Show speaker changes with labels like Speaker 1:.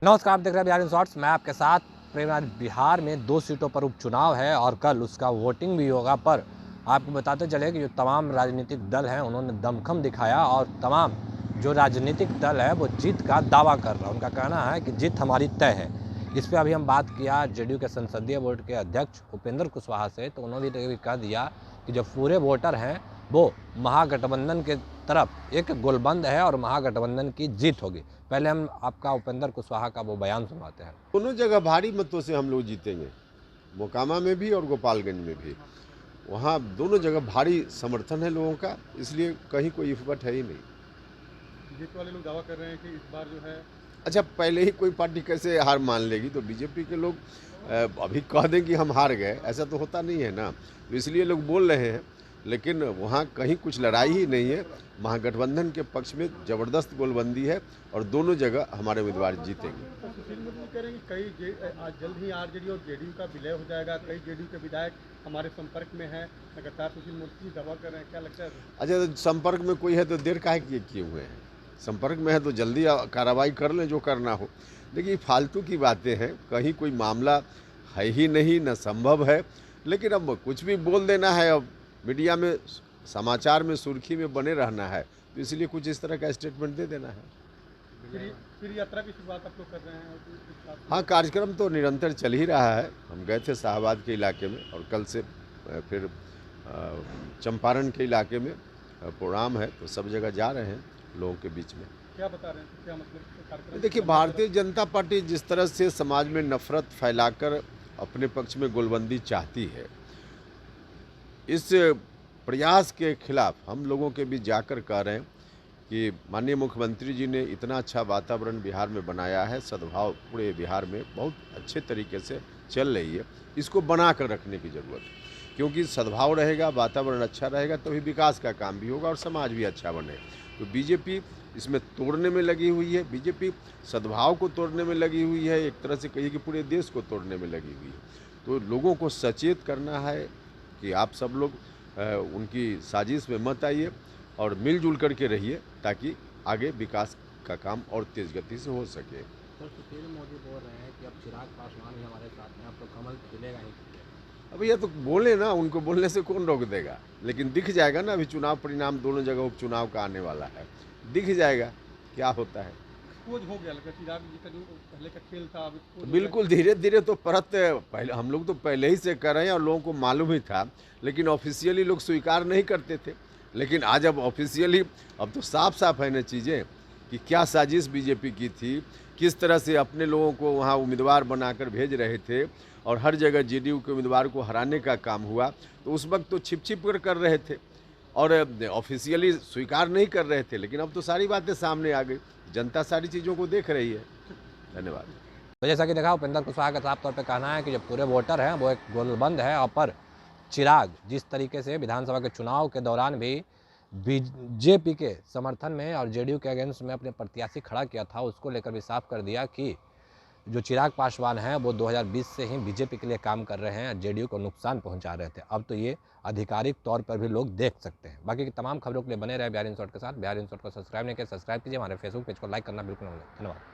Speaker 1: नमस्कार, आप देख रहे हैं बिहार इन शॉर्ट्स। मैं आपके साथ प्रेमराज। बिहार में 2 सीटों पर उपचुनाव है और कल उसका वोटिंग भी होगा। पर आपको बताते चले कि जो तमाम राजनीतिक दल हैं उन्होंने दमखम दिखाया और तमाम जो राजनीतिक दल है वो जीत का दावा कर रहा है। उनका कहना है कि जीत हमारी तय है। इस पर अभी हम बात किया जेडीयू के संसदीय बोर्ड के अध्यक्ष उपेंद्र कुशवाहा से, तो उन्होंने भी कह दिया कि जो पूरे वोटर हैं वो महागठबंधन के तरफ एक गोलबंद है और महागठबंधन की जीत होगी। पहले हम आपका उपेंद्र कुशवाहा का वो बयान सुनवाते हैं।
Speaker 2: दोनों जगह भारी मतों से हम लोग जीतेंगे, मोकामा में भी और गोपालगंज में भी। वहाँ दोनों जगह भारी समर्थन है लोगों का, इसलिए कहीं कोई इफबट है ही नहीं।
Speaker 3: बीजेपी वाले लोग दावा कर रहे हैं कि इस बार जो है
Speaker 2: अच्छा, पहले ही कोई पार्टी कैसे हार मान लेगी? तो बीजेपी के लोग अभी कह दें कि हम हार गए, ऐसा तो होता नहीं है ना। तो इसलिए लोग बोल रहे हैं, लेकिन वहाँ कहीं कुछ लड़ाई ही नहीं है। महागठबंधन के पक्ष में ज़बरदस्त गोलबंदी है और दोनों जगह हमारे उम्मीदवार जीतेंगे।
Speaker 3: तो सुशील मोदी कह रहे हैं कि आज जल्द ही आरजेडी और जेडीयू का विलय हो जाएगा। कई जेडीयू के विधायक हमारे संपर्क में हैं, लगातार सुशील मोदी दावा कर रहे हैं, क्या लगता है?
Speaker 2: अच्छा, तो संपर्क में कोई है तो देर काहे किए हुए हैं? संपर्क में है तो जल्दी कार्रवाई कर लें जो करना हो। देखिए, फालतू की बातें हैं, कहीं कोई मामला है ही नहीं, न संभव है। लेकिन अब कुछ भी बोल देना है, अब मीडिया में समाचार में सुर्खी में बने रहना है, तो इसलिए कुछ इस तरह का स्टेटमेंट दे देना है।
Speaker 3: फिर यात्रा की शुरुआत आप लोग कर रहे हैं?
Speaker 2: हाँ, कार्यक्रम तो निरंतर चल ही रहा है। हम गए थे शाहबाद के इलाके में और कल से फिर चंपारण के इलाके में प्रोग्राम है, तो सब जगह जा रहे हैं लोगों के बीच में।
Speaker 3: क्या बता रहे हैं, क्या मतलब कार्यक्रम?
Speaker 2: देखिए, भारतीय जनता पार्टी जिस तरह से समाज में नफरत फैलाकर अपने पक्ष में गोलबंदी चाहती है, इस प्रयास के खिलाफ हम लोगों के बीच जाकर कह रहे हैं कि माननीय मुख्यमंत्री जी ने इतना अच्छा वातावरण बिहार में बनाया है, सद्भाव पूरे बिहार में बहुत अच्छे तरीके से चल रही है। इसको बना कर रखने की ज़रूरत है, क्योंकि सद्भाव रहेगा, वातावरण अच्छा रहेगा, तभी विकास का काम भी होगा और समाज भी अच्छा बनेगा। तो बीजेपी इसमें तोड़ने में लगी हुई है, बीजेपी सद्भाव को तोड़ने में लगी हुई है, एक तरह से कहिए कि पूरे देश को तोड़ने में लगी हुई है। तो लोगों को सचेत करना है कि आप सब लोग उनकी साजिश में मत आइए और मिलजुल करके रहिए, ताकि आगे विकास का काम और तेज़ गति से हो सके।
Speaker 1: तो सुशील मोदी बोल रहे हैं कि अब चिराग पासवान भी हमारे साथ में, अब तो कमल खिलेगा ही।
Speaker 2: अब ये तो बोले ना, उनको बोलने से कौन रोक देगा? लेकिन दिख जाएगा ना, अभी चुनाव परिणाम दोनों जगह उपचुनाव का आने वाला है, दिख जाएगा क्या होता है।
Speaker 3: एक्सपोज हो गया लगा चिराग जी का जो पहले का खेल था, अब एक्सपोज हो
Speaker 2: बिल्कुल, धीरे धीरे तो परत पहले हम लोग तो पहले ही से कर रहे हैं और लोगों को मालूम ही था, लेकिन ऑफिशियली लोग स्वीकार नहीं करते थे। लेकिन आज अब ऑफिशियली अब तो साफ साफ है ना चीज़ें कि क्या साजिश बीजेपी की थी, किस तरह से अपने लोगों को वहाँ उम्मीदवार बनाकर भेज रहे थे और हर जगह जेडीयू के उम्मीदवार को हराने का काम हुआ। तो उस वक्त तो छिप छिप कर रहे थे और ऑफिशियली स्वीकार नहीं कर रहे थे, लेकिन अब तो सारी बातें सामने आ गई, जनता सारी चीज़ों को देख रही है। धन्यवाद।
Speaker 1: तो जैसा कि देखा, उपेंद्र कुशवाहा का साफ तौर पे कहना है कि जो पूरे वोटर हैं वो एक गोलबंद है। और पर चिराग जिस तरीके से विधानसभा के चुनाव के दौरान भी बीजेपी के समर्थन में और जेडीयू के अगेंस्ट में अपने प्रत्याशी खड़ा किया था, उसको लेकर भी साफ कर दिया कि जो चिराग पासवान हैं वो 2020 से ही बीजेपी के लिए काम कर रहे हैं, जेडीयू को नुकसान पहुंचा रहे थे। अब तो ये आधिकारिक तौर पर भी लोग देख सकते हैं। बाकी की तमाम खबरों के लिए बने रहे बिहार इन शॉर्ट के साथ। बिहार इन शॉर्ट को सब्सक्राइब नहीं किया, सब्सक्राइब कीजिए। हमारे फेसबुक पेज को लाइक करना बिल्कुल न भूलें। धन्यवाद।